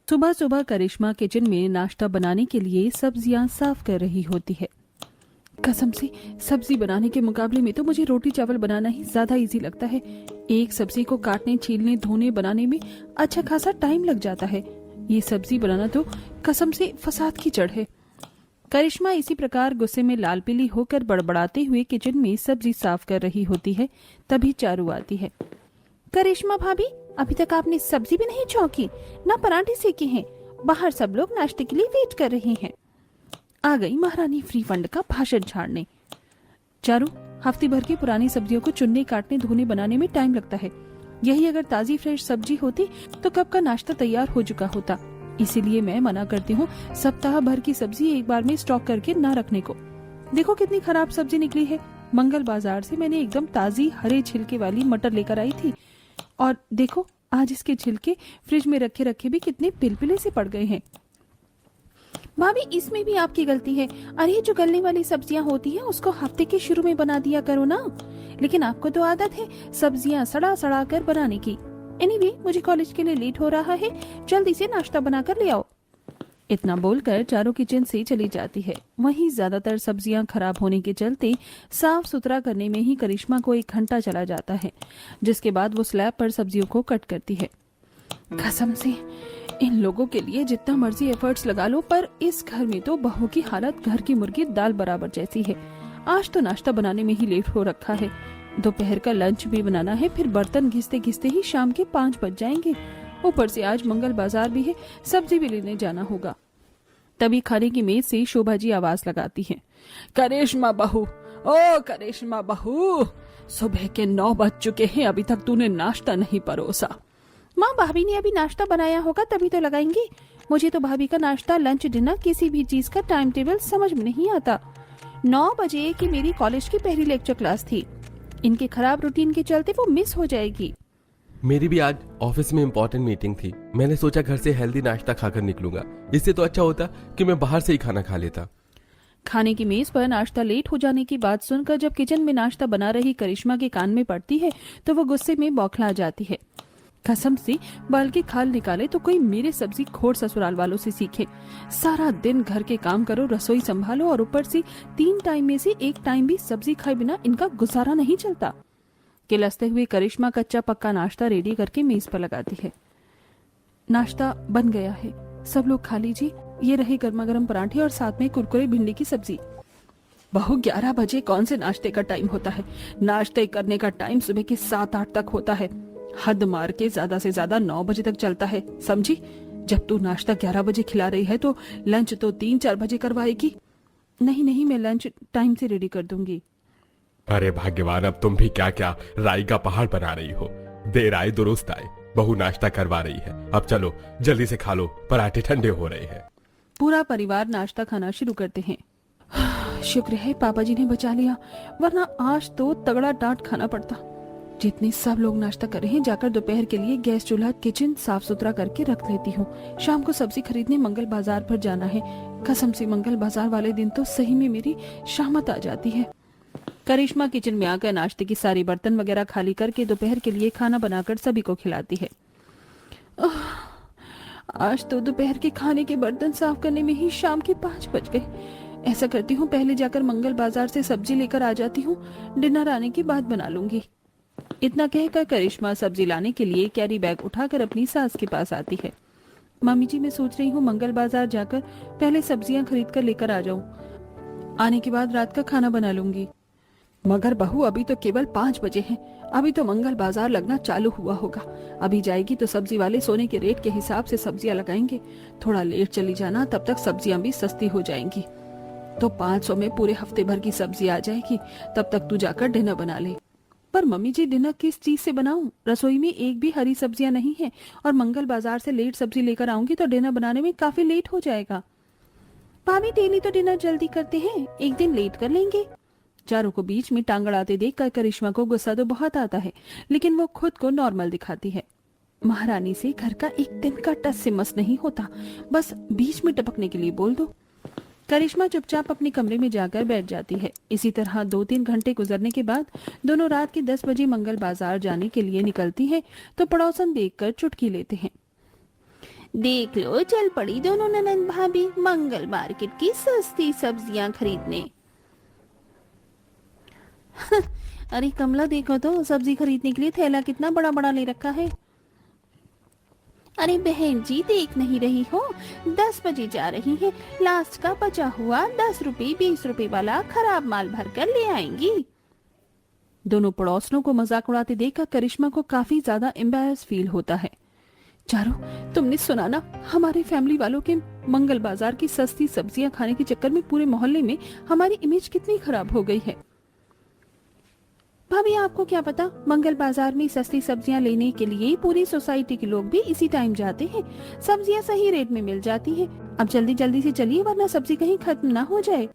सुबह सुबह करिश्मा किचन में नाश्ता बनाने के लिए सब्जियां साफ कर रही होती है। कसम से सब्जी बनाने के मुकाबले में तो मुझे रोटी चावल बनाना ही ज्यादा इजी लगता है। एक सब्जी को काटने, छीलने, धोने, बनाने में अच्छा खासा टाइम लग जाता है। ये सब्जी बनाना तो कसम से फसाद की जड़ है। करिश्मा इसी प्रकार गुस्से में लाल पीली होकर बड़बड़ाते हुए किचन में सब्जी साफ कर रही होती है। तभी चारू आती है। करिश्मा भाभी, अभी तक आपने सब्जी भी नहीं छौंकी, ना पराठे सेके हैं। बाहर सब लोग नाश्ते के लिए वेट कर रहे हैं। आ गई महारानी फ्री फंड का भाषण झाड़ने। चारू, हफ्ते भर की पुरानी सब्जियों को चुनने, काटने, धोने, बनाने में टाइम लगता है। यही अगर ताजी फ्रेश सब्जी होती तो कब का नाश्ता तैयार हो चुका होता। इसीलिए मैं मना करती हूँ सप्ताह भर की सब्जी एक बार में स्टॉक करके ना रखने को। देखो कितनी खराब सब्जी निकली है। मंगल बाजार से मैंने एकदम ताजी हरे छिलके वाली मटर लेकर आई थी, और देखो आज इसके छिलके फ्रिज में रखे रखे भी कितने पिलपिले से पड़ गए हैं। भाभी, इसमें भी आपकी गलती है। अरे जो गलने वाली सब्जियां होती हैं उसको हफ्ते के शुरू में बना दिया करो ना। लेकिन आपको तो आदत है सब्जियां सड़ा सड़ा कर बनाने की। एनीवे, मुझे कॉलेज के लिए लेट हो रहा है, जल्दी से नाश्ता बनाकर ले आओ। इतना बोलकर चारू किचन से चली जाती है। वहीं ज्यादातर सब्जियां खराब होने के चलते साफ सुथरा करने में ही करिश्मा को 1 घंटा चला जाता है, जिसके बाद वो स्लैब पर सब्जियों को कट करती है। कसम से इन लोगों के लिए जितना मर्जी एफर्ट्स लगा लो, पर इस घर में तो बहू की हालत घर की मुर्गी दाल बराबर जैसी है। आज तो नाश्ता बनाने में ही लेट हो रखा है। दोपहर का लंच भी बनाना है, फिर बर्तन घिसते घिसते ही शाम के 5 बज जाएंगे। ऊपर से आज मंगल बाजार भी है, सब्जी भी लेने जाना होगा। तभी खाने की मेज से शोभा जी आवाज लगाती है। करिश्मा बहू, ओ करिश्मा बहू, सुबह के 9 बज चुके हैं, अभी तक तूने नाश्ता नहीं परोसा। माँ, भाभी ने अभी नाश्ता बनाया होगा तभी तो लगाएंगे। मुझे तो भाभी का नाश्ता, लंच, डिनर, किसी भी चीज का टाइम टेबल समझ में नहीं आता। 9 बजे की मेरी कॉलेज की पहली लेक्चर क्लास थी। इनके खराब रूटीन के चलते वो मिस हो जाएगी। मेरी भी आज ऑफिस में इम्पोर्टेंट मीटिंग थी। मैंने सोचा घर से हेल्दी नाश्ता खाकर निकलूंगा। इससे तो अच्छा होता कि मैं बाहर से ही खाना खा लेता। खाने की मेज पर नाश्ता लेट हो जाने की बात सुनकर जब किचन में नाश्ता बना रही करिश्मा के कान में पड़ती है तो वो गुस्से में बौखला जाती है। कसम से बाल की खाल निकाले तो कोई मेरे सब्जी खोर ससुराल वालों से सीखे। सारा दिन घर के काम करो, रसोई संभालो, और ऊपर से 3 टाइम में से 1 टाइम भी सब्जी खाए बिना इनका गुजारा नहीं चलता। किलसते हुए करिश्मा कच्चा पक्का नाश्ता रेडी करके मेज पर लगाती है। नाश्ता बन गया है, सब लोग खा लीजिए। ये रहे गर्मा गर्म पराठे और साथ में कुरकुरे भिंडी की सब्जी। बहू, 11 बजे कौन से नाश्ते का टाइम होता है? नाश्ते करने का टाइम सुबह के 7-8 तक होता है। हद मार के ज्यादा से ज्यादा 9 बजे तक चलता है, समझी? जब तू नाश्ता 11 बजे खिला रही है तो लंच तो 3-4 बजे करवाएगी। नहीं नहीं, मैं लंच टाइम से रेडी कर दूंगी। अरे भाग्यवान, अब तुम भी क्या क्या राई का पहाड़ बना रही हो। देर आए दुरुस्त आए, बहू नाश्ता करवा रही है। अब चलो जल्दी से खा लो, पराठे ठंडे हो रहे हैं। पूरा परिवार नाश्ता खाना शुरू करते हैं। शुक्र है पापा जी ने बचा लिया, वरना आज तो तगड़ा डांट खाना पड़ता। जितने सब लोग नाश्ता कर रहे हैं, जाकर दोपहर के लिए गैस चूल्हा, किचन साफ सुथरा करके रख लेती हूँ। शाम को सब्जी खरीदने मंगल बाजार पर जाना है। कसम से मंगल बाजार वाले दिन तो सही में मेरी शामत आ जाती है। करिश्मा किचन में आकर नाश्ते की सारी बर्तन वगैरह खाली करके दोपहर के लिए खाना बनाकर सभी को खिलाती है। आज तो दोपहर के खाने के बर्तन साफ करने में ही शाम के 5 बज गए। ऐसा करती हूँ, पहले जाकर मंगल बाजार से सब्जी लेकर आ जाती हूँ, डिनर आने के बाद बना लूंगी। इतना कहकर करिश्मा सब्जी लाने के लिए कैरी बैग उठाकर अपनी सास के पास आती है। मम्मी जी, मैं सोच रही हूँ मंगल बाजार जाकर पहले सब्जियां खरीद कर लेकर आ जाऊं, आने के बाद रात का खाना बना लूंगी। मगर बहू, अभी तो केवल 5 बजे हैं, अभी तो मंगल बाजार लगना चालू हुआ होगा। अभी जाएगी तो सब्जी वाले सोने के रेट के हिसाब से सब्जियां लगाएंगे। थोड़ा लेट चली जाना, तब तक सब्जियां भी सस्ती हो जाएंगी। तो 500 में पूरे हफ्ते भर की सब्जी आ जाएगी। तब तक तू जाकर डिनर बना ले। पर मम्मी जी, डिनर किस चीज से बनाऊं? रसोई में एक भी हरी सब्जियां नहीं है, और मंगल बाजार से लेट सब्जी लेकर आऊंगी तो डिनर बनाने में काफी लेट हो जाएगा। भाभी, डेली तो डिनर जल्दी करते हैं, एक दिन लेट कर लेंगे। चारों को बीच में टांग अड़ाते देखकर करिश्मा को गुस्सा तो बहुत आता है, लेकिन वो खुद को नॉर्मल दिखाती है। महारानी से घर का एक दिन का टस से मस नहीं होता, बस बीच में टपकने के लिए बोल दो। करिश्मा चुपचाप अपने कमरे में जाकर बैठ जाती है। इसी तरह 2-3 घंटे गुजरने के बाद दोनों रात के 10 बजे मंगल बाजार जाने के लिए निकलती है तो पड़ोसन देखकर चुटकी लेते हैं। देख लो, चल पड़ी दोनों ननद भाभी मंगल मार्केट की सस्ती सब्जियां खरीदने। अरे कमला, देखो तो सब्जी खरीदने के लिए थैला कितना बड़ा बड़ा ले रखा है। अरे बहन जी, देख नहीं रही हो, 10 बजे जा रही है। लास्ट का बचा हुआ 10 रुपए 20 रुपए वाला खराब माल भर कर ले आएंगी। दोनों पड़ोसियों को मजाक उड़ाते देखकर करिश्मा को काफी ज्यादा एम्बैरस फील होता है। चारो, तुमने सुना ना, हमारे फैमिली वालों के मंगल बाजार की सस्ती सब्जियां खाने के चक्कर में पूरे मोहल्ले में हमारी इमेज कितनी खराब हो गई है। भाभी, आपको क्या पता, मंगल बाजार में सस्ती सब्जियां लेने के लिए पूरी सोसाइटी के लोग भी इसी टाइम जाते हैं। सब्जियां सही रेट में मिल जाती हैं। अब जल्दी जल्दी से चलिए, वरना सब्जी कहीं खत्म ना हो जाए।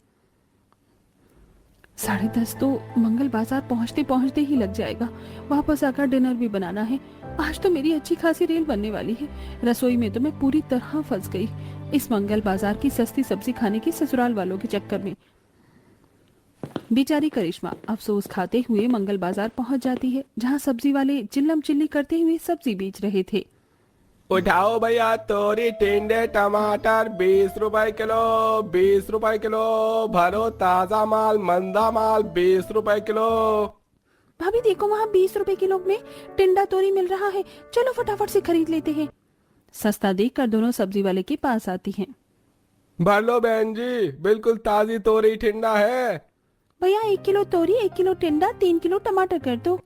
10:30 तो मंगल बाजार पहुंचते पहुंचते ही लग जाएगा। वापस आकर डिनर भी बनाना है। आज तो मेरी अच्छी खासी रेल बनने वाली है। रसोई में तो मैं पूरी तरह फंस गई इस मंगल बाजार की सस्ती सब्जी खाने की ससुराल वालों के चक्कर में। बेचारी करिश्मा अफसोस खाते हुए मंगल बाजार पहुंच जाती है, जहां सब्जी वाले चिल्लम चिल्ली करते हुए सब्जी बेच रहे थे। उठाओ भैया, तोरी टिंडे टमाटर 20 रुपए किलो, 20 रुपए किलो। भरो ताजा माल, मंदा माल 20 रुपए किलो। भाभी देखो, वहाँ 20 रुपए किलो में टिंडा तोरी मिल रहा है। चलो फटाफट से खरीद लेते हैं। सस्ता देखकर दोनों सब्जी वाले के पास आती हैं। भर लो बहन जी, बिल्कुल ताजी तोरी टिंडा है। भैया 1 किलो तोरी, 1 किलो टिंडा, 3 किलो टमाटर कर दो।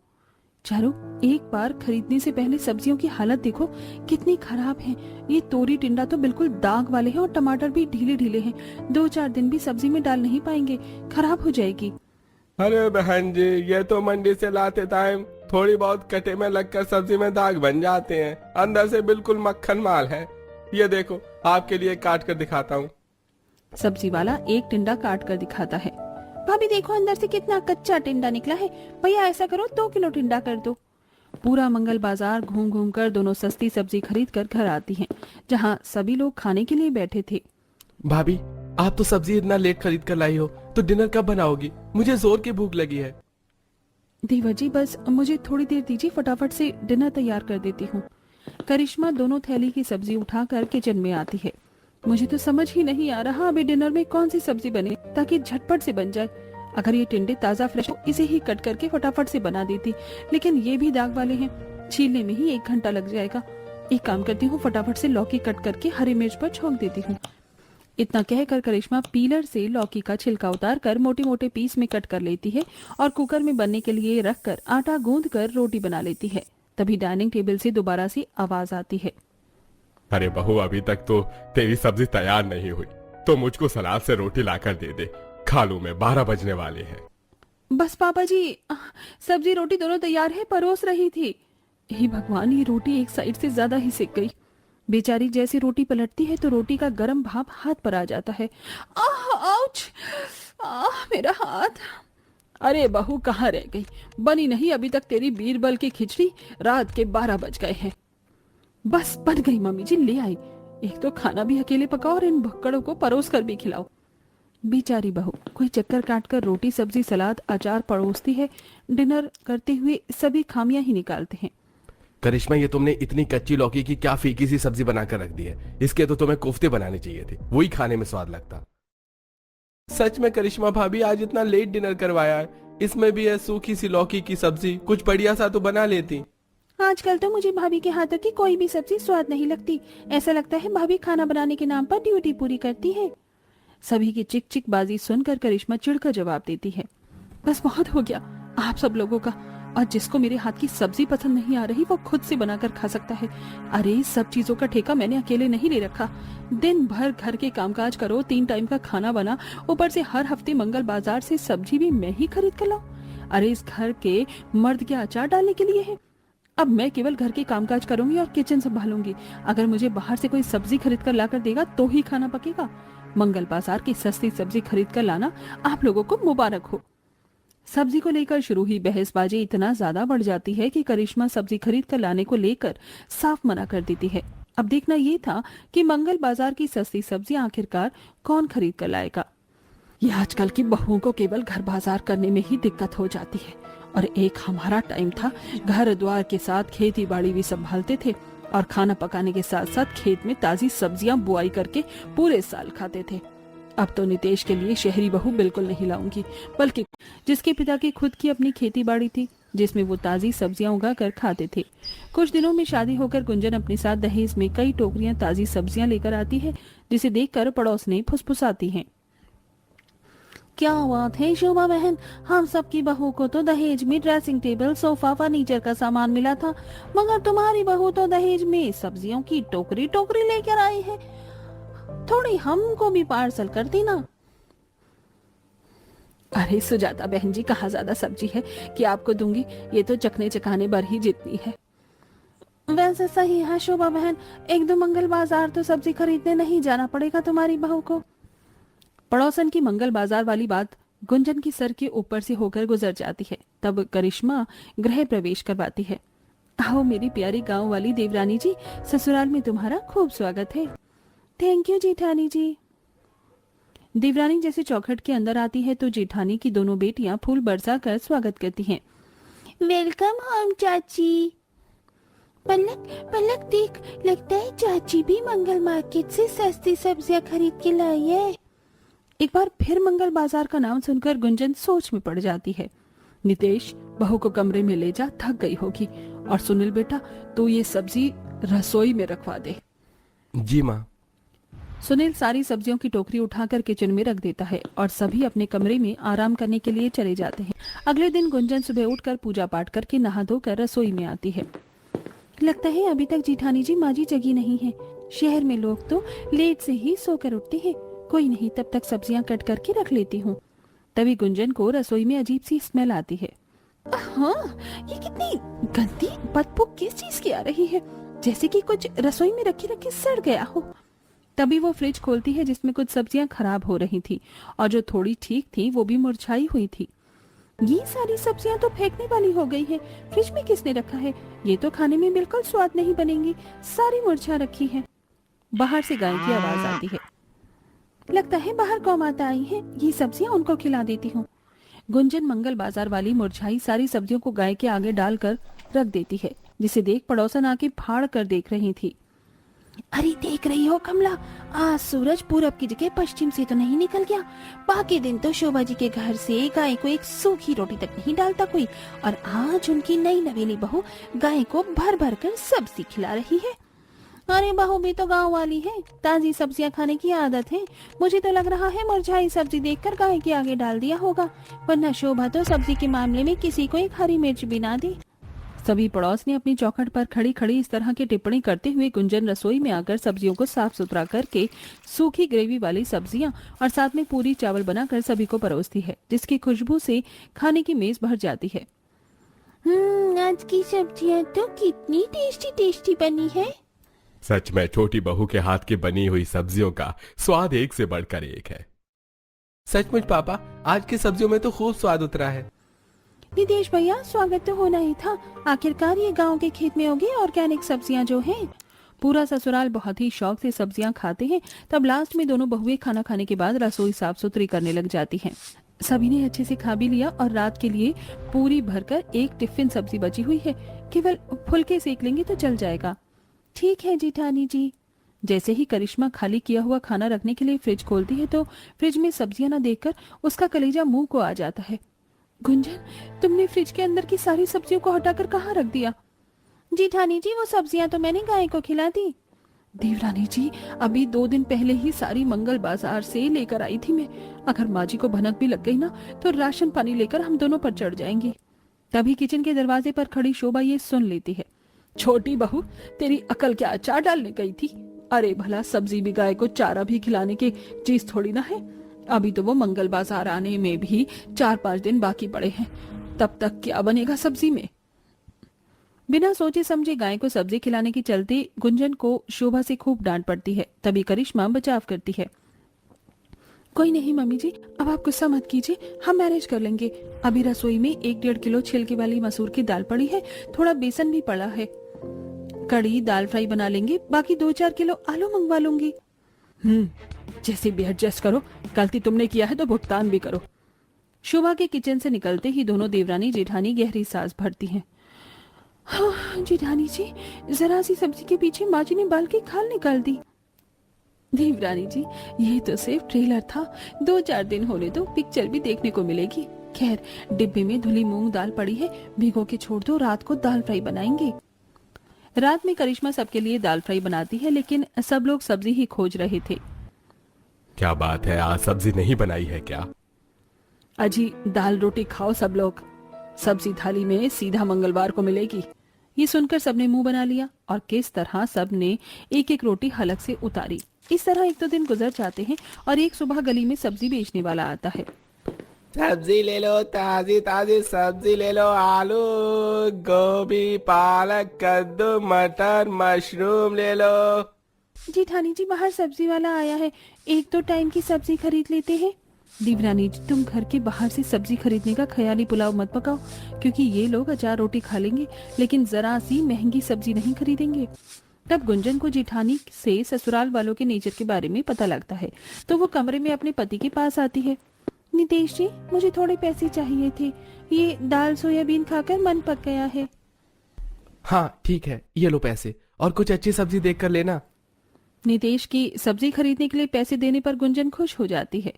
चारों, एक बार खरीदने से पहले सब्जियों की हालत देखो कितनी खराब है। ये तोरी टिंडा तो बिल्कुल दाग वाले हैं और टमाटर भी ढीले ढीले हैं। 2-4 दिन भी सब्जी में डाल नहीं पाएंगे, खराब हो जाएगी। अरे बहन जी, ये तो मंडी से लाते टाइम थोड़ी बहुत कटे में लगकर सब्जी में दाग बन जाते हैं। अंदर से बिल्कुल मक्खन माल है। ये देखो, आपके लिए काट कर दिखाता हूँ। सब्जी वाला एक टिंडा काट कर दिखाता है। भाभी देखो, अंदर से कितना कच्चा टिंडा निकला है। भैया ऐसा करो, 2 किलो टिंडा कर दो। पूरा मंगल बाजार घूम घूम कर दोनों सस्ती सब्जी खरीद कर घर आती हैं, जहां सभी लोग खाने के लिए बैठे थे। भाभी, आप तो सब्जी इतना लेट खरीद कर लाई हो, तो डिनर कब बनाओगी? मुझे जोर की भूख लगी है। देवा जी, बस मुझे थोड़ी देर दीजिए, फटाफट से डिनर तैयार कर देती हूँ। करिश्मा दोनों थैली की सब्जी उठाकर किचन में आती है। मुझे तो समझ ही नहीं आ रहा अभी डिनर में कौन सी सब्जी बने ताकि झटपट से बन जाए। अगर ये टिंडे ताजा फ्रेश हो, इसे ही कट करके फटाफट से बना देती, लेकिन ये भी दाग वाले हैं, छीलने में ही 1 घंटा लग जाएगा। एक काम करती हूँ, फटाफट से लौकी कट करके हरी मिर्च पर छोंक देती हूँ। इतना कहकर करिश्मा पीलर से लौकी का छिलका उतार कर मोटे मोटे पीस में कट कर लेती है और कुकर में बनने के लिए रखकर आटा गूंद कर रोटी बना लेती है। तभी डाइनिंग टेबल से दोबारा से आवाज आती है। अरे बहू, अभी तक तो तेरी सब्जी तैयार नहीं हुई, तो मुझको सलाद से रोटी लाकर दे दे, खा लूं मैं, 12 बजने वाले हैं। बस पापा जी, सब्जी रोटी दोनों तैयार है, परोस रही थी। हे भगवान, ये रोटी एक साइड से ज्यादा ही सिक गई। बेचारी जैसी रोटी पलटती है तो रोटी का गर्म भाप हाथ पर आ जाता है। आउच! मेरा हाथ। अरे बहू, कहाँ रह गई? बनी नहीं अभी तक तेरी बीरबल की खिचड़ी। रात के 12 बज गए हैं। बस बन गई मम्मी जी, ले आई। एक तो खाना भी अकेले पकाओ और इन भक्कड़ों को परोस कर भी खिलाओ। बेचारी बहू कोई चक्कर काटकर रोटी सब्जी सलाद अचार परोसती है। डिनर करते हुए सभी खामियां ही निकालते हैं। करिश्मा, ये तुमने इतनी कच्ची लौकी की क्या फीकी सी सब्जी बनाकर रख दी है। इसके तो तुम्हें कोफ्ते बनाने चाहिए थे, वही खाने में स्वाद लगता। सच में करिश्मा भाभी, आज इतना लेट डिनर करवाया है, इसमें भी है सूखी सी लौकी की सब्जी। कुछ बढ़िया सा तो बना लेती। आजकल तो मुझे भाभी के हाथों की कोई भी सब्जी स्वाद नहीं लगती। ऐसा लगता है भाभी खाना बनाने के नाम पर ड्यूटी पूरी करती है। सभी की चिक चिक बाजी सुनकर करिश्मा चिढ़कर जवाब देती है। बस बहुत हो गया आप सब लोगों का। और जिसको मेरे हाथ की सब्जी पसंद नहीं आ रही, वो खुद से बनाकर खा सकता है। अरे सब चीजों का ठेका मैंने अकेले नहीं ले रखा। दिन भर घर के कामकाज करो, 3 टाइम का खाना बना, ऊपर से हर हफ्ते मंगल बाजार से सब्जी भी मैं ही खरीद कर लाऊं। अरे इस घर के मर्द के अचार डालने के लिए है। अब मैं केवल घर के कामकाज करूंगी और किचन संभालूंगी। अगर मुझे बाहर से कोई सब्जी खरीद कर लाकर देगा तो ही खाना पकेगा। मंगल बाजार की सस्ती सब्जी खरीद कर लाना आप लोगों को मुबारक हो। सब्जी को लेकर शुरू ही बहसबाजी इतना ज्यादा बढ़ जाती है कि करिश्मा सब्जी खरीद कर लाने को लेकर साफ मना कर देती है। अब देखना ये था कि मंगल बाजार की सस्ती सब्जी आखिरकार कौन खरीद कर लाएगा। ये आजकल की बहुओं को केवल घर बाजार करने में ही दिक्कत हो जाती है। और एक हमारा टाइम था, घर द्वार के साथ खेती बाड़ी भी संभालते थे और खाना पकाने के साथ साथ खेत में ताजी सब्जियां बुआई करके पूरे साल खाते थे। अब तो नितेश के लिए शहरी बहू बिल्कुल नहीं लाऊंगी, बल्कि जिसके पिता की खुद की अपनी खेती बाड़ी थी जिसमें वो ताजी सब्जियां उगा कर खाते थे। कुछ दिनों में शादी होकर गुंजन अपने साथ दहेज में कई टोकरियां ताजी सब्जियां लेकर आती है, जिसे देखकर पड़ोसनें फुसफुसाती हैं। क्या बात है शोभा बहन, हम सबकी बहू को तो दहेज में ड्रेसिंग टेबल, सोफा, फर्नीचर का सामान मिला था, मगर तुम्हारी बहू तो दहेज में सब्जियों की टोकरी टोकरी लेकर आई है। थोड़ी हमको भी पार्सल कर दी ना। अरे सुजाता बहन जी, कहाँ ज्यादा सब्जी है कि आपको दूंगी, ये तो चखने चखाने भर ही जितनी है। वैसे सही है शोभा बहन, एक दो मंगल बाजार तो सब्जी खरीदने नहीं जाना पड़ेगा तुम्हारी बहू को। पड़ोसन की मंगल बाजार वाली बात गुंजन की सर के ऊपर से होकर गुजर जाती है। तब करिश्मा गृह प्रवेश करवाती है। आओ मेरी प्यारी गांव वाली देवरानी जी, ससुराल में तुम्हारा खूब स्वागत है। थैंक यू जेठानी जी। देवरानी जैसे चौखट के अंदर आती है तो जेठानी की दोनों बेटियां फूल बरसा कर स्वागत करती हैं। वेलकम होम चाची। पलक पलक देख, लगता है चाची भी मंगल मार्केट से सस्ती सब्जियां खरीद के लाई है। एक बार फिर मंगल बाजार का नाम सुनकर गुंजन सोच में पड़ जाती है। नितेश, बहू को कमरे में ले जा, थक गई होगी। और सुनील बेटा, तू ये सब्जी रसोई में रखवा दे। जी माँ। सुनील सारी सब्जियों की टोकरी उठाकर किचन में रख देता है और सभी अपने कमरे में आराम करने के लिए चले जाते हैं। अगले दिन गुंजन सुबह उठकर पूजा पाठ करके नहा धोकर रसोई में आती है। लगता है अभी तक जेठानी जी माँ जी जगी नहीं है। शहर में लोग तो लेट से ही सोकर उठते हैं। कोई नहीं, तब तक सब्जियां कट करके रख लेती हूँ। तभी गुंजन को रसोई में अजीब सी स्मेल आती है। हाँ, ये कितनी गंदी बदबू किस चीज की आ रही है, जैसे कि कुछ रसोई में रखी रखी सड़ गया हो। तभी वो फ्रिज खोलती है जिसमें कुछ सब्जियां खराब हो रही थी और जो थोड़ी ठीक थी वो भी मुरझाई हुई थी। ये सारी सब्जियां तो फेंकने वाली हो गई है। फ्रिज में किसने रखा है? ये तो खाने में बिल्कुल स्वाद नहीं बनेंगी, सारी मुरझा रखी है। बाहर से गाय की आवाज आती है। लगता है बाहर गौ माता आई है, ये सब्जियां उनको खिला देती हूँ। गुंजन मंगल बाजार वाली मुरझाई सारी सब्जियों को गाय के आगे डालकर रख देती है, जिसे देख पड़ोसन आके फाड़ कर देख रही थी। अरे देख रही हो कमला, आज सूरज पूरब की जगह पश्चिम से तो नहीं निकल गया। बाकी दिन तो शोभा जी के घर से गाय को एक सूखी रोटी तक नहीं डालता कोई, और आज उनकी नई नवेली बहू गाय को भर भर कर सब्जी खिला रही है। अरे बहू भी तो गांव वाली है, ताजी सब्जियां खाने की आदत है। मुझे तो लग रहा है मुरझाई सब्जी देखकर गाय के आगे डाल दिया होगा, वरना शोभा तो सब्जी के मामले में किसी को एक हरी मिर्च भी ना दी। सभी पड़ोस ने अपनी चौखट पर खड़ी खड़ी इस तरह की टिप्पणी करते हुए गुंजन रसोई में आकर सब्जियों को साफ सुथरा करके सूखी ग्रेवी वाली सब्जियां और साथ में पूरी चावल बनाकर सभी को परोसती है, जिसकी खुशबू से खाने की मेज भर जाती है। आज की सब्जियां तो कितनी टेस्टी टेस्टी बनी है। सच में छोटी बहू के हाथ की बनी हुई सब्जियों का स्वाद एक से बढ़कर एक है। सचमुच पापा, आज की सब्जियों में तो खूब स्वाद उतरा है। नितेश भैया, स्वागत तो होना ही था। आखिरकार ये गांव के खेत में होगी ऑर्गेनिक सब्जियां जो हैं। पूरा ससुराल बहुत ही शौक से सब्जियां खाते हैं। तब लास्ट में दोनों बहुएं खाना खाने के बाद रसोई साफ सुथरी करने लग जाती हैं। सभी ने अच्छे से खा भी लिया और रात के लिए पूरी भरकर एक टिफिन सब्जी बची हुई है, केवल फुलके सेक लेंगे तो चल जाएगा। ठीक है जेठानी जी। जैसे ही करिश्मा खाली किया हुआ खाना रखने के लिए फ्रिज खोलती है तो फ्रिज में सब्जियां न देखकर उसका कलेजा मुंह को आ जाता है। गुंजन, तुमने फ्रिज के अंदर की सारी सब्जियों को हटाकर कहाँ रख दिया? जेठानी जी, वो सब्जियां तो मैंने गाय को खिला दी। देवरानी जी, अभी 2 दिन पहले ही सारी मंगल बाजार से लेकर आई थी मैं। अगर माँ जी को भनक भी लग गई ना तो राशन पानी लेकर हम दोनों पर चढ़ जाएंगे। तभी किचन के दरवाजे पर खड़ी शोभा ये सुन लेती है। छोटी बहू, तेरी अकल क्या अचार डालने गई थी? अरे भला सब्जी भी गाय को चारा भी खिलाने की चीज थोड़ी ना है। अभी तो वो मंगल बाजार आने में भी 4-5 दिन बाकी पड़े हैं, तब तक क्या बनेगा सब्जी में? बिना सोचे समझे गाय को सब्जी खिलाने के चलते गुंजन को शोभा से खूब डांट पड़ती है। तभी करिश्मा बचाव करती है। कोई नहीं मम्मी जी, अब आप गुस्सा मत कीजिए, हम मैनेज कर लेंगे। अभी रसोई में 1-1.5 किलो छिलके वाली मसूर की दाल पड़ी है, थोड़ा बेसन भी पड़ा है। कड़ी दाल फ्राई बना लेंगे, बाकी 2-4 किलो आलू मंगवा लूंगी। जैसे भी एडजस्ट करो, गलती तुमने किया है तो भुगतान भी करो। शोभा के किचन से निकलते ही दोनों देवरानी जेठानी गहरी सांस भरती हैं। हाँ जेठानी जी, जरा सी सब्जी के पीछे माँ जी ने बाल की खाल निकाल दी। देवरानी जी, ये तो सिर्फ ट्रेलर था, 2-4 दिन होने दो, पिक्चर भी देखने को मिलेगी। खैर, डिब्बे में धुली मूंग दाल पड़ी है, भिगो के छोड़ दो, रात को दाल फ्राई बनाएंगे। रात में करिश्मा सबके लिए दाल फ्राई बनाती है, लेकिन सब लोग सब्जी ही खोज रहे थे। क्या बात है, आज सब्जी नहीं बनाई है क्या? अजी दाल रोटी खाओ सब लोग, सब्जी थाली में सीधा मंगलवार को मिलेगी। ये सुनकर सबने मुंह बना लिया और किस तरह सबने एक एक रोटी हलक से उतारी। इस तरह 1-2 दिन गुजर जाते हैं और एक सुबह गली में सब्जी बेचने वाला आता है। सब्जी ले लो, ताजी ताजी सब्जी ले लो, आलू, गोभी, पालक, कद्दू, मटर, मशरूम ले लो। जेठानी जी, बाहर सब्जी वाला आया है, 1-2 टाइम की सब्जी खरीद लेते हैं। देवरानी जी, तुम घर के बाहर से सब्जी खरीदने का ख्याली पुलाव मत पकाओ, क्योंकि ये लोग अचार रोटी खा लेंगे, लेकिन जरा सी महंगी सब्जी नहीं खरीदेंगे। तब गुंजन को जेठानी से ससुराल वालों के नेचर के बारे में पता लगता है, तो वो कमरे में अपने पति के पास आती है। नितेश जी, मुझे थोड़े पैसे चाहिए थे, ये दाल सोयाबीन खाकर मन पक गया है। हाँ ठीक है, ये लो पैसे, और कुछ अच्छी सब्जी देख कर लेना। नितेश की सब्जी खरीदने के लिए पैसे देने पर गुंजन खुश हो जाती है।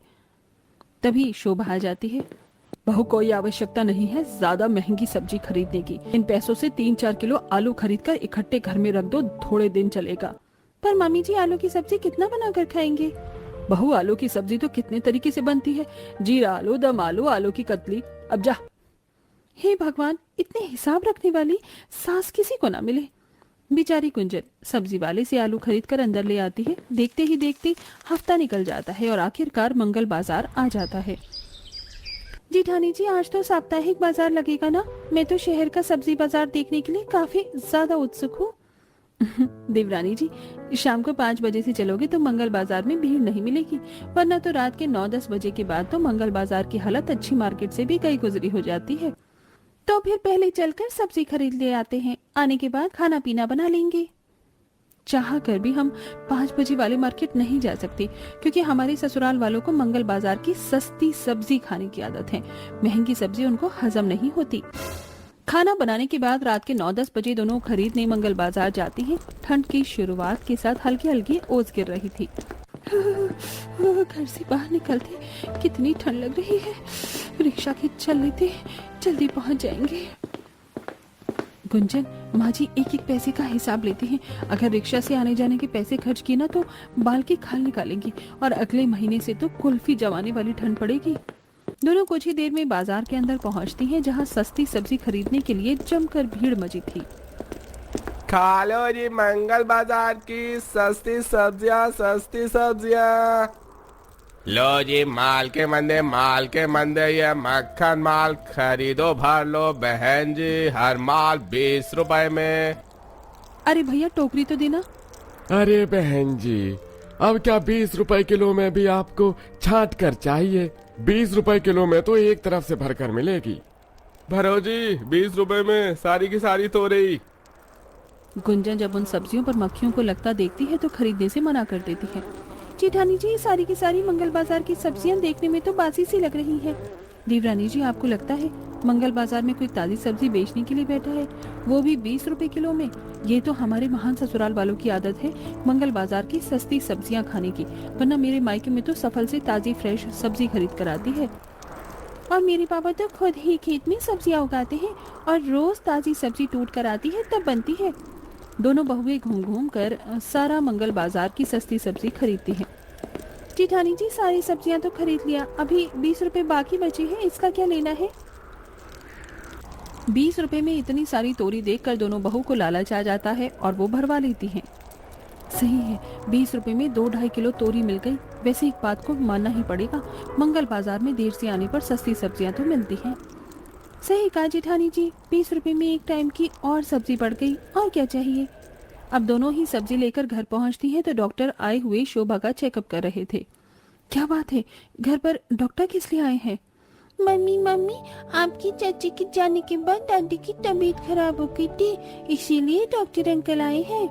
तभी शोभा आ जाती है। बहू, कोई आवश्यकता नहीं है ज्यादा महंगी सब्जी खरीदने की, इन पैसों से 3-4 किलो आलू खरीदकर इकट्ठे घर में रख दो, थोड़े दिन चलेगा। पर मम्मी जी, आलू की सब्जी कितना बनाकर खाएंगे? बहू, आलू की सब्जी तो कितने तरीके से बनती है, जीरा आलू, दम आलू, आलू की कतली। अब जा। हे भगवान, इतने हिसाब रखने वाली सास किसी को ना मिले। बेचारी गुंजन सब्जी वाले से आलू खरीद कर अंदर ले आती है। देखते ही देखते हफ्ता निकल जाता है और आखिरकार मंगल बाजार आ जाता है। जेठानी जी, आज तो साप्ताहिक बाजार लगेगा ना? मैं तो शहर का सब्जी बाजार देखने के लिए काफी ज्यादा उत्सुक हूँ। देवरानी जी, शाम को 5 बजे से चलोगे तो मंगल बाजार में भीड़ नहीं मिलेगी, वरना तो रात के 9-10 बजे के बाद तो मंगल बाजार की हालत अच्छी मार्केट से भी गई गुजरी हो जाती है। तो फिर पहले चलकर सब्जी खरीद ले आते हैं, आने के बाद खाना पीना बना लेंगे। चाह कर भी हम 5 बजे वाले मार्केट नहीं जा सकते, क्योंकि हमारे ससुराल वालों को मंगल बाजार की सस्ती सब्जी खाने की आदत है, महंगी सब्जी उनको हजम नहीं होती। खाना बनाने के बाद रात के 9-10 बजे दोनों खरीदने मंगल बाजार जाती हैं। ठंड की शुरुआत के साथ हल्की हल्की ओस गिर रही थी। घर से बाहर निकलते कितनी ठंड लग रही है, रिक्शा खींच चल लेते, जल्दी पहुंच जाएंगे। गुंजन, माँ जी 1-1 पैसे का हिसाब लेते हैं, अगर रिक्शा से आने जाने के पैसे खर्च किए ना तो बाल की खाल निकालेंगी, और अगले महीने से तो कुल्फी जमाने वाली ठंड पड़ेगी। दोनों कुछ ही देर में बाजार के अंदर पहुंचती हैं, जहां सस्ती सब्जी खरीदने के लिए जमकर भीड़ मची थी। खा लो जी मंगल बाजार की सस्ती सब्जियां, सस्ती सब्जियां। लो जी माल के मंदे, ये मक्खन माल खरीदो, भर लो बहन जी, हर माल 20 रुपए में। अरे भैया, टोकरी तो देना। अरे बहन जी, अब क्या 20 रुपए किलो में भी आपको छांट कर चाहिए? 20 रुपए किलो में तो एक तरफ से भरकर मिलेगी। भरो जी, 20 रुपए में सारी की सारी तोरई। गुंजन जब उन सब्जियों पर मक्खियों को लगता देखती है तो खरीदने से मना कर देती है। जेठानी जी, ये सारी की सारी मंगल बाजार की सब्जियां देखने में तो बासी सी लग रही है। देवरानी जी, आपको लगता है मंगल बाजार में कोई ताजी सब्जी बेचने के लिए बैठा है, वो भी 20 रुपए किलो में? ये तो हमारे महान ससुराल वालों की आदत है मंगल बाजार की सस्ती सब्जियां खाने की, वरना मेरे मायके में तो सफल से ताजी फ्रेश सब्जी खरीद कर आती है। और मेरे पापा तो खुद ही खेत में सब्जियां उगाते हैं और रोज ताजी सब्जी टूट कर आती है तब बनती है। दोनों बहुएं घूम घूम कर सारा मंगल बाजार की सस्ती सब्जी खरीदती हैं। जेठानी जी, सारी सब्जियां तो खरीद लिया, अभी 20 रुपए बाकी बचे हैं, इसका क्या लेना है? 20 रुपए में इतनी सारी तोरी देखकर दोनों बहू को लालच आ जाता है और वो भरवा लेती हैं। सही है, 20 रुपए में 2-2.5 किलो तोरी मिल गई। वैसे एक बात को मानना ही पड़ेगा, मंगल बाजार में देर से आने पर सस्ती सब्जियां तो मिलती हैं। सही कहा जेठानी जी, 20 रुपए में एक टाइम की और सब्जी बढ़ गई, और क्या चाहिए। अब दोनों ही सब्जी लेकर घर पहुंचती हैं तो डॉक्टर आए हुए शोभा का चेकअप कर रहे थे। क्या बात है, घर पर डॉक्टर किस लिए आए हैं? मम्मी, आपकी चाची के जाने के बाद दादी की तबीयत खराब हो गई थी, इसीलिए डॉक्टर अंकल आए हैं।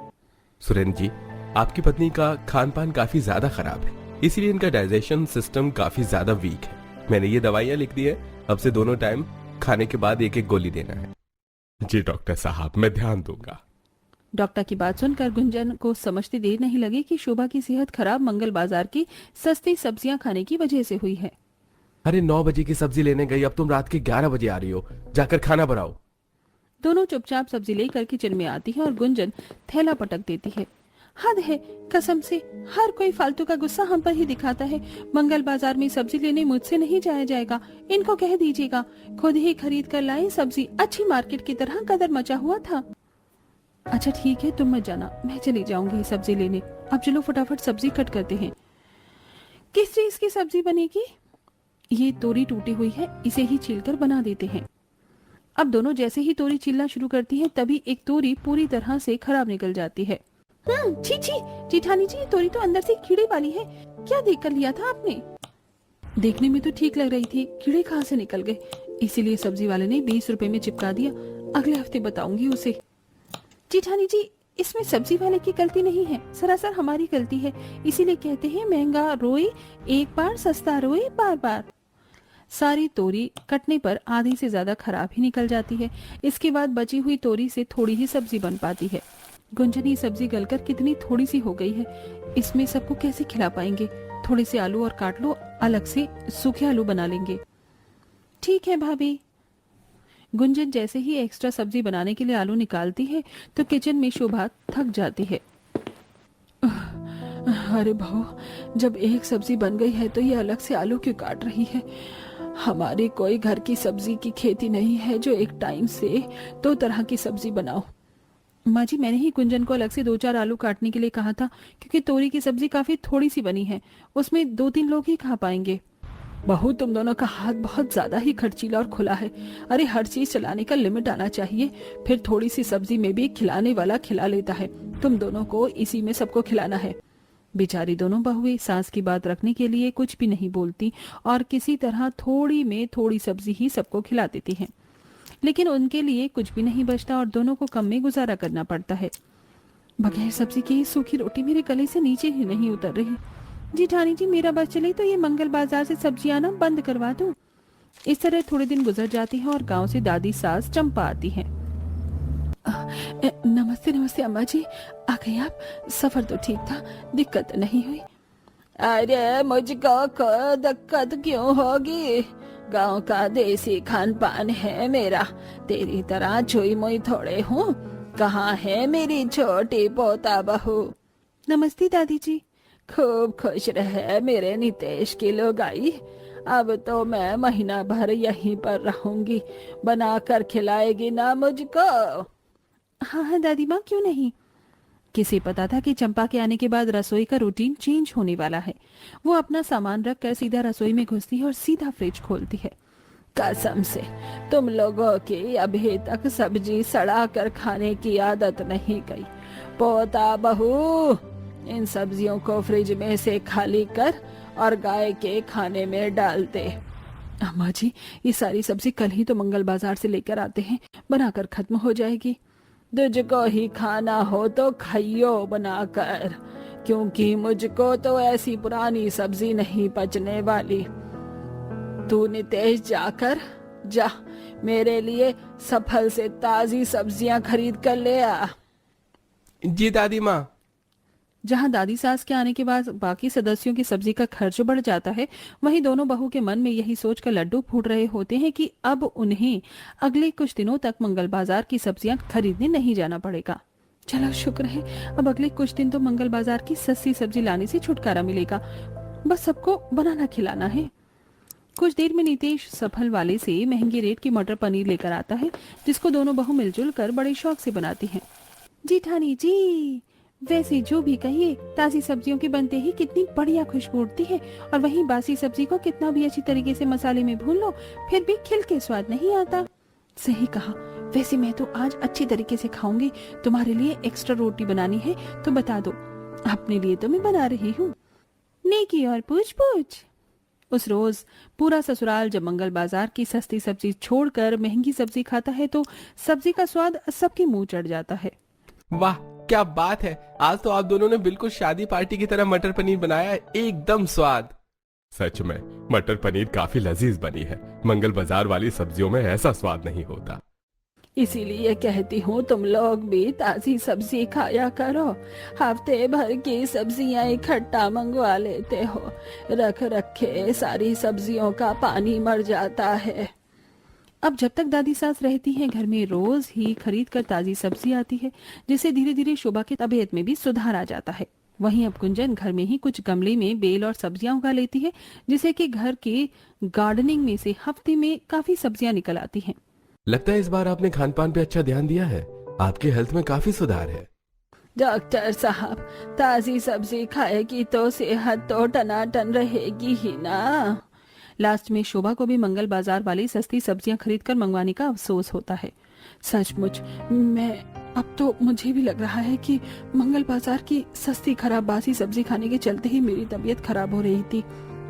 सुरेंद्र जी, आपकी पत्नी का खान पान काफी ज्यादा खराब है, इसीलिए इनका डाइजेशन सिस्टम काफी ज्यादा वीक है। मैंने ये दवाइयाँ लिख दी है, अब से दोनों टाइम खाने के बाद 1-1 गोली देना है। जी डॉक्टर साहब, मैं ध्यान दूंगा। डॉक्टर की बात सुनकर गुंजन को समझती देर नहीं लगी कि शोभा की सेहत खराब मंगल बाजार की सस्ती सब्जियां खाने की वजह से हुई है। अरे 9 बजे की सब्जी लेने गई, अब तुम रात के 11 बजे आ रही हो। जाकर खाना बनाओ। दोनों चुपचाप सब्जी लेकर किचन में आती है और गुंजन थैला पटक देती है। हद है, कसम से हर कोई फालतू का गुस्सा हम पर ही दिखाता है। मंगल बाजार में सब्जी लेने मुझसे नहीं जाया जाएगा, इनको कह दीजिएगा खुद ही खरीद कर लाए सब्जी। अच्छी मार्केट की तरह कदर मचा हुआ था। अच्छा ठीक है, तुम मत जाना, मैं चली जाऊंगी सब्जी लेने। अब चलो फटाफट सब्जी कट करते हैं। किस चीज की सब्जी बनेगी? ये तोरी टूटी हुई है, इसे ही छीलकर बना देते हैं। अब दोनों जैसे ही तोरी छीलना शुरू करती हैं, तभी एक तोरी पूरी तरह से खराब निकल जाती है। छी छी, जेठानी जी, ये तोरी तो अंदर से कीड़े वाली है। क्या देख कर लिया था आपने? देखने में तो ठीक लग रही थी, कीड़े कहाँ से निकल गए? इसीलिए सब्जी वाले ने 20 रुपए में चिपका दिया। अगले हफ्ते बताऊंगी उसे। जेठानी जी, इसमें सब्जी वाले की गलती नहीं है, सरासर हमारी गलती है। इसीलिए कहते हैं महंगा रोए एक बार, सस्ता रोए बार बार। सारी तोरी कटने पर आधी से ज्यादा खराब ही निकल जाती है। इसके बाद बची हुई तोरी से थोड़ी ही सब्जी बन पाती है। गुंजन, ये सब्जी गलकर कितनी थोड़ी सी हो गई है, इसमें सबको कैसे खिला पाएंगे? थोड़े से आलू और काट लो, अलग से सूखे आलू बना लेंगे। ठीक है भाभी। गुंजन जैसे ही एक्स्ट्रा सब्जी बनाने के लिए आलू निकालती है तो किचन में शोभा थक जाती है। अरे बहू, जब एक सब्जी बन गई है तो ये अलग से आलू क्यों काट रही है? हमारी कोई घर की सब्जी की खेती नहीं है जो एक टाइम से 2 तरह की सब्जी बनाओ। माँ जी, मैंने ही गुंजन को अलग से 2-4 आलू काटने के लिए कहा था, क्योंकि तोरी की सब्जी काफी थोड़ी सी बनी है, उसमें 2-3 लोग ही खा पाएंगे। बहू, तुम दोनों का हाथ बहुत ज्यादा ही खर्चीला और खुला है। अरे हर चीज चलाने का लिमिट आना चाहिए। फिर थोड़ी सी सब्जी में भी खिलाने वाला खिला लेता है। तुम दोनों को इसी में सबको खिलाना है। बेचारी दोनों बहुएं सास की बात रखने के लिए कुछ भी नहीं बोलती और किसी तरह थोड़ी में थोड़ी सब्जी ही सबको खिला देती हैं। लेकिन उनके लिए कुछ भी नहीं बचता और दोनों को कम में गुजारा करना पड़ता है। बगैर सब्जी की सूखी रोटी मेरे गले से नीचे ही नहीं उतर रही। जेठानी जी, मेरा बस चले तो ये मंगल बाजार से सब्जी आना बंद करवा दो। इस तरह थोड़े दिन गुजर जाते हैं और गांव से दादी सास चंपा आती हैं। नमस्ते नमस्ते अम्मा जी, आ गई आप? सफर तो ठीक था, दिक्कत नहीं हुई? अरे मुझको को दिक्कत क्यों होगी? गांव का देसी खान पान है मेरा, तेरी तरह छुई मुई थोड़े हूँ। कहाँ है मेरी छोटी पोता बहू? नमस्ते दादी जी। खूब खुश रहे मेरे नितेश की लुगाई। अब तो मैं महीना भर यहीं पर रहूंगी, बना कर खिलाएगी ना मुझको? हाँ हाँ दादी माँ, क्यों नहीं। किसे पता था कि चंपा के आने के बाद रसोई का रूटीन चेंज होने वाला है। वो अपना सामान रख कर सीधा रसोई में घुसती है और सीधा फ्रिज खोलती है। कसम से तुम लोगों की अभी तक सब्जी सड़ा कर खाने की आदत नहीं गई। पोता बहू, इन सब्जियों को फ्रिज में से खाली कर और गाय के खाने में डाल दे। अम्मा जी, ये सारी सब्जी कल ही तो मंगल बाजार से लेकर आते हैं, बनाकर खत्म हो जाएगी। तुझको ही खाना हो तो खाइयो बनाकर, क्योंकि मुझको तो ऐसी पुरानी सब्जी नहीं पचने वाली। तू नितेश जाकर जा, मेरे लिए सफल से ताजी सब्जियां खरीद कर ले आ। जी दादी माँ। जहां दादी सास के आने के बाद बाकी सदस्यों की सब्जी का खर्च बढ़ जाता है, वहीं दोनों बहू के मन में यही सोचकर लड्डू फूट रहे होते हैं कि अब उन्हें अगले कुछ दिनों तक मंगल बाजार की सब्जियां खरीदने नहीं जाना पड़ेगा। चलो शुक्र है, अब अगले कुछ दिन तो मंगल बाजार की सस्ती सब्जी लाने से छुटकारा मिलेगा। बस सबको बनाना खिलाना है। कुछ देर में नितेश सफल वाले से महंगे रेट की मटर पनीर लेकर आता है, जिसको दोनों बहू मिलजुल कर बड़े शौक से बनाती हैं। जेठानी जी, वैसे जो भी कहिए, ताजी सब्जियों के बनते ही कितनी बढ़िया खुशबू उठती है, और वहीं बासी सब्जी को कितना भी अच्छी तरीके से मसाले में भून लो, फिर भी खिल के स्वाद नहीं आता। सही कहा। वैसे मैं तो आज अच्छी तरीके से खाऊंगी। तुम्हारे लिए एक्स्ट्रा रोटी बनानी है तो बता दो, अपने लिए तो मैं बना रही हूँ। नेकी और पूछ पूछ। उस रोज पूरा ससुराल जब मंगल बाजार की सस्ती सब्जी छोड़कर महंगी सब्जी खाता है तो सब्जी का स्वाद सबके मुंह चढ़ जाता है। वाह, क्या बात है! आज तो आप दोनों ने बिल्कुल शादी पार्टी की तरह मटर पनीर बनाया है, एकदम स्वाद। सच में मटर पनीर काफी लजीज बनी है। मंगल बाजार वाली सब्जियों में ऐसा स्वाद नहीं होता। इसीलिए कहती हूँ तुम लोग भी ताजी सब्जी खाया करो। हफ्ते भर की सब्जियां इकट्ठा मंगवा लेते हो, रख रखे सारी सब्जियों का पानी मर जाता है। अब जब तक दादी सास रहती हैं घर में रोज ही खरीद कर ताजी सब्जी आती है, जिससे धीरे धीरे शोभा की तबीयत में भी सुधार आ जाता है। वहीं अब गुंजन घर में ही कुछ गमले में बेल और सब्जियां उगा लेती है, जिससे कि घर के गार्डनिंग में से हफ्ते में काफी सब्जियां निकल आती हैं। लगता है इस बार आपने खान पान पे अच्छा ध्यान दिया है, आपके हेल्थ में काफी सुधार है। डॉक्टर साहब, ताजी सब्जी खाएगी तो सेहत तो टनाटन रहेगी ही ना। लास्ट में शोभा को भी मंगल बाजार वाली सस्ती सब्जियां खरीदकर मंगवाने का अफसोस होता है। सचमुच अब तो मुझे भी लग रहा है कि मंगल बाजार की सस्ती खराब बासी सब्जी खाने के चलते ही मेरी तबीयत खराब हो रही थी।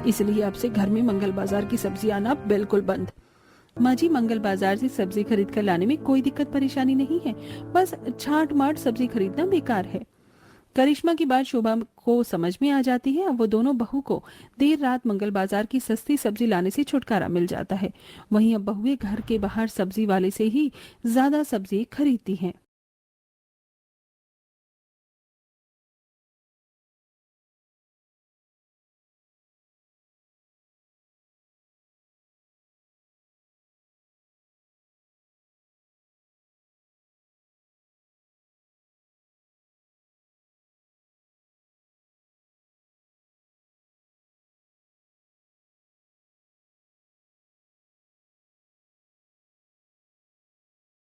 इसलिए अब से घर में मंगल बाजार की सब्जी आना बिल्कुल बंद। माँ जी, मंगल बाजार से सब्जी खरीद कर लाने में कोई दिक्कत परेशानी नहीं है, बस छाट माट सब्जी खरीदना बेकार है। करिश्मा की बात शोभा को समझ में आ जाती है। अब वो दोनों बहू को देर रात मंगल बाजार की सस्ती सब्जी लाने से छुटकारा मिल जाता है। वहीं अब बहुएं घर के बाहर सब्जी वाले से ही ज्यादा सब्जी खरीदती हैं।